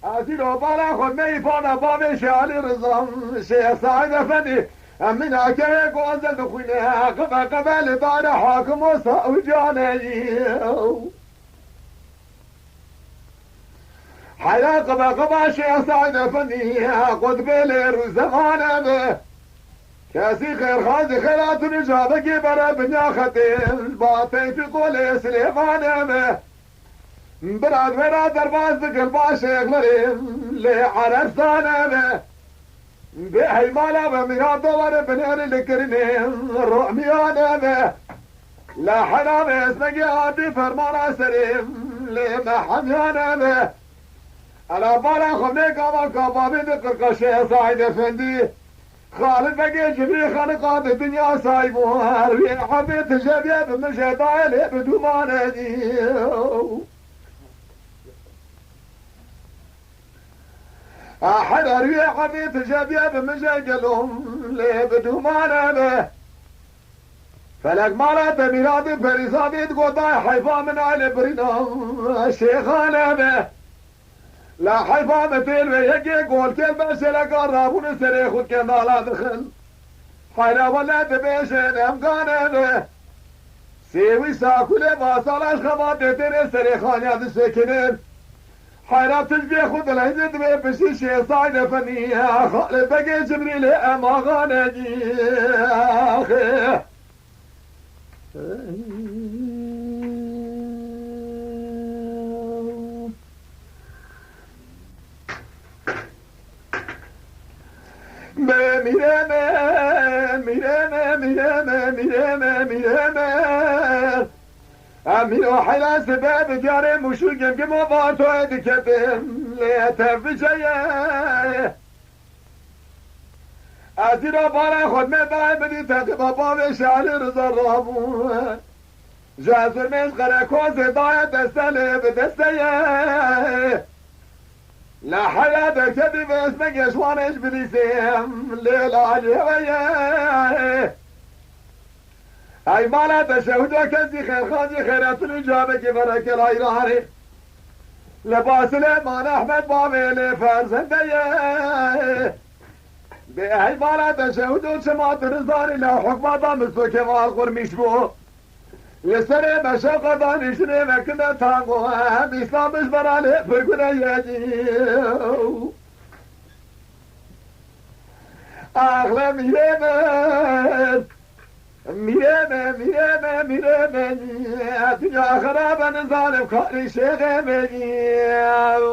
أزيلو بالا خود ميفانا بابي شالي رزام شيخ سعيد أفندي من أكيد قوزل دخولها قبل دار حاكم وجاني حيا قبل شيخ سعيد أفندي قد بلير زمان به كاسي خير خازي خيرات نجابة كبر بنيا خطير باطي في قول سليمان به براد درباز قلبا شيخ لريم لعرفان به بهي مالا بميرا دور بنير الكرنين رؤميان به لا حرام اسمك عادي فرمانا سريم لما حميان به على بالا خمي كاما كابابي ذكر كشيخ سعيد افندي خالد بقي جبري خلقات الدنيا سايبوها روي حبيت جبيه بمشهد عيلي بدومان ديو أحد روي حبيت جبيه بمشهد قلهم لي بدومان به فلك مالات ميلاد فريسابي تقوضاي حيفا من عيلي برينا الشيخان به لا حيفا مثل ويجي قول كلمة سلك الرابون سريخ وكنا لا دخل حينا ولا تبيشن امكان به سيوي ساكولي ما صلاش خبات تيري سريخان ياد السكنين حينا تجبي خود الهزد بشي شي صايد فنيها خالد بقي جبريل اما غانجي اخي ميرمه امينو حلا سبب جاري مشو جنب مباتو ادكتم ليتفجيه ازيرا بالا خود مباي بدي تقبا بابي شعلي رضا الرابو جازر من غرقوز داية دستالي بدستيه لا حياة كذب اسمك يشوانش بليسيم ليلة عليوية اي مالا تشهدو كنزي خير خانزي خيرات الإجابة كبرك العيراني لباس الإيمان أحمد بابي لفرزندية بأي مالا تشهدو شمات رزاري لا حكمة دامستو كمال قرميش بو لسري مشاقة دانشني مكنا تانغو هم إسلامش برالي فرقنا يجيو أغلى ميرمن أتنيا خرابا ظالم خالي شيخ مجيو